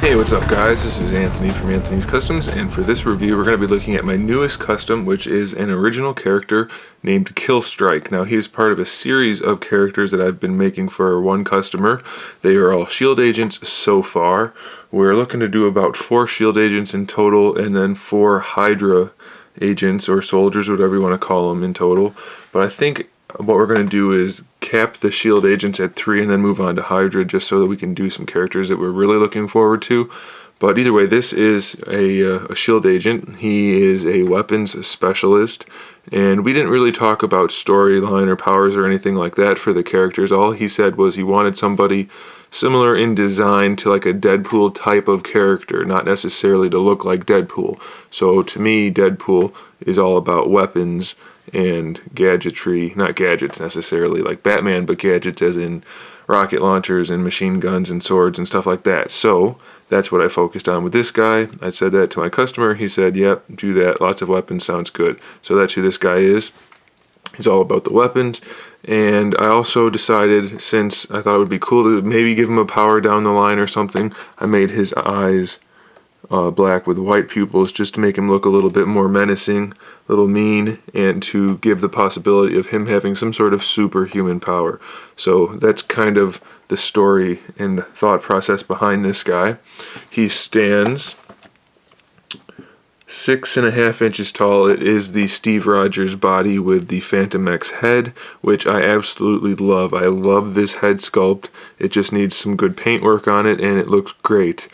Hey, what's up guys? This is Anthony from Anthony's Customs, and for this review we're going to be looking at my newest custom, which is an original character named KILLSTRIKE. Now he is part of a series of characters that I've been making for one customer. They are all shield agents so far. We're looking to do about 4 shield agents in total, and then 4 Hydra agents or soldiers, whatever you want to call them in total. But I think what we're going to do is cap the shield agents at 3 and then move on to Hydra, just so that we can do some characters that we're really looking forward to. But either way, this is a shield agent. He is a weapons specialist, and we didn't really talk about storyline or powers or anything like that for the characters. All he said was he wanted somebody similar in design to like a Deadpool type of character, not necessarily to look like Deadpool. So to me, Deadpool is all about weapons and gadgetry, not gadgets necessarily like Batman, but gadgets as in rocket launchers and machine guns and swords and stuff like that. So that's what I focused on with this guy. I said that to my customer. He said, yep, do that. Lots of weapons sounds good. So that's who this guy is. He's all about the weapons. And I also decided, since I thought it would be cool to maybe give him a power down the line or something, I made his eyes black with white pupils, just to make him look a little bit more menacing, a little mean, and to give the possibility of him having some sort of superhuman power. So that's kind of the story and thought process behind this guy. He stands 6.5 inches tall. It is the Steve Rogers body with the Phantom X head, which I absolutely love. I love this head sculpt. It just needs some good paint work on it, and it looks great.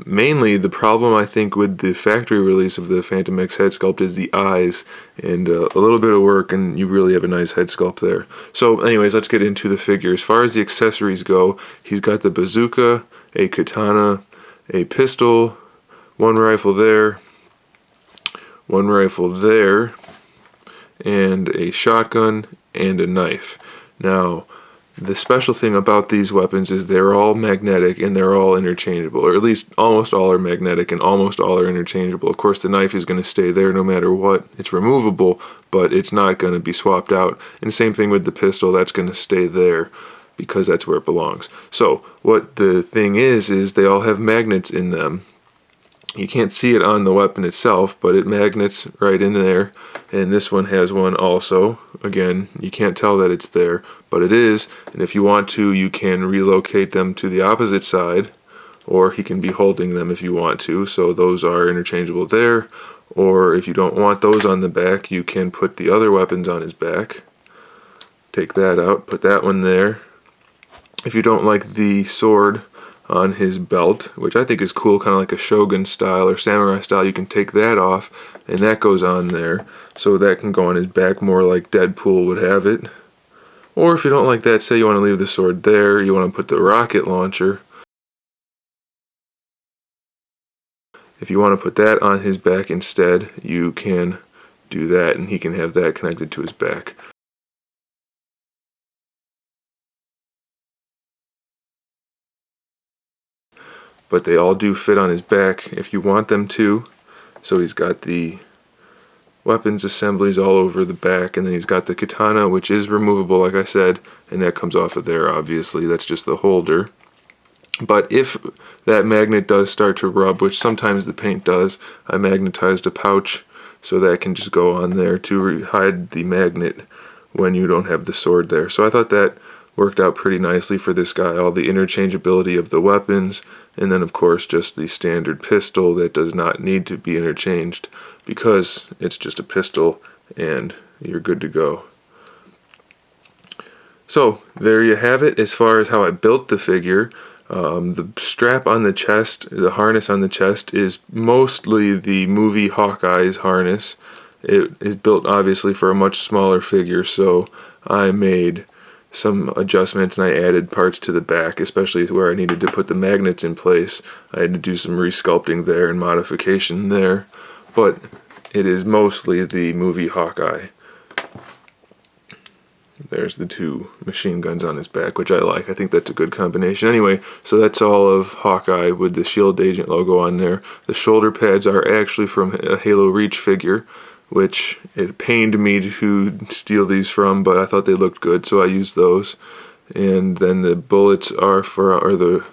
Mainly the problem I think with the factory release of the Phantom X head sculpt is the eyes, and a little bit of work and you really have a nice head sculpt there. So anyways, let's get into the figure. As far as the accessories go, he's got the bazooka, a katana, a pistol, one rifle there, and a shotgun and a knife. Now, the special thing about these weapons is they're all magnetic and they're all interchangeable, or at least almost all are magnetic and almost all are interchangeable. Of course, the knife is going to stay there no matter what. It's removable, but it's not going to be swapped out. And same thing with the pistol, that's going to stay there because that's where it belongs. So what the thing is they all have magnets in them. You can't see it on the weapon itself, but it magnets right in there, and this one has one also. Again, you can't tell that it's there, but it is, and if you want to, you can relocate them to the opposite side, or he can be holding them if you want to, so those are interchangeable there. Or if you don't want those on the back, you can put the other weapons on his back. Take that out, put that one there. If you don't like the sword on his belt, which I think is cool, kind of like a shogun style or samurai style, you can take that off and that goes on there, so that can go on his back more like Deadpool would have it. Or if you don't like that, say you want to leave the sword there, you want to put the rocket launcher, if you want to put that on his back instead, you can do that, and he can have that connected to his back. But they all do fit on his back if you want them to. So he's got the weapons assemblies all over the back, and then he's got the katana, which is removable like I said, and that comes off of there obviously, that's just the holder. But if that magnet does start to rub, which sometimes the paint does, I magnetized a pouch so that can just go on there to hide the magnet when you don't have the sword there. So I thought that worked out pretty nicely for this guy, all the interchangeability of the weapons, and then of course just the standard pistol that does not need to be interchanged because it's just a pistol and you're good to go. So there you have it as far as how I built the figure. The strap on the chest, the harness on the chest, is mostly the movie Hawkeye's harness. It is built obviously for a much smaller figure, so I made some adjustments and I added parts to the back, especially where I needed to put the magnets in place. I had to do some resculpting there and modification there, but it is mostly the movie Hawkeye. There's the 2 machine guns on his back, which I like. I think that's a good combination. Anyway, so that's all of Hawkeye with the Shield Agent logo on there. The shoulder pads are actually from a Halo Reach figure, which it pained me to steal these from, but I thought they looked good, so I used those. And then the bullets are the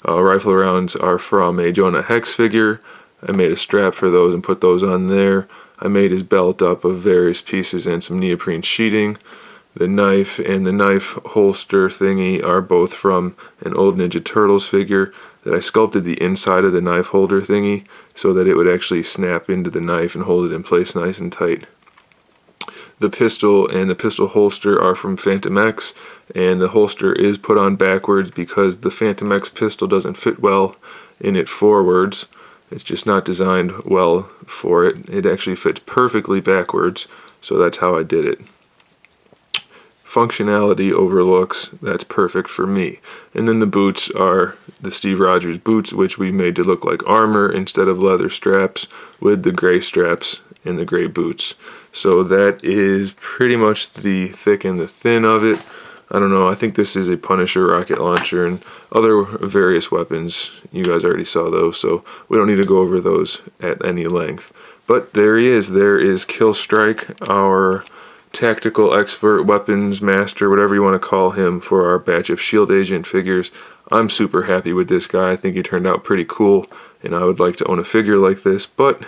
Rifle rounds are from a Jonah Hex figure. I made a strap for those and put those on there. I made his belt up of various pieces and some neoprene sheeting. The knife and the knife holster thingy are both from an old Ninja Turtles figure that I sculpted the inside of the knife holder thingy so that it would actually snap into the knife and hold it in place nice and tight. The pistol and the pistol holster are from Phantom X, and the holster is put on backwards because the Phantom X pistol doesn't fit well in it forwards. It's just not designed well for it. It actually fits perfectly backwards, so that's how I did it. Functionality over looks, that's perfect for me. And then the boots are the Steve Rogers boots, which we made to look like armor instead of leather straps, with the gray straps and the gray boots. So that is pretty much the thick and the thin of it. I don't know, I think this is a Punisher rocket launcher and other various weapons. You guys already saw those, so we don't need to go over those at any length. But there he is. There is KILLSTRIKE, our tactical expert, weapons master, whatever you want to call him, for our batch of Shield Agent figures. I'm super happy with this guy. I think he turned out pretty cool, and I would like to own a figure like this, but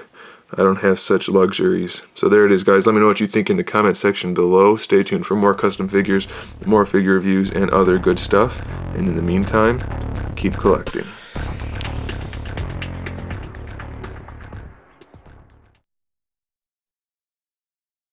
I don't have such luxuries. So there it is, guys. Let me know what you think in the comment section below. Stay tuned for more custom figures, more figure reviews, and other good stuff. And in the meantime, keep collecting.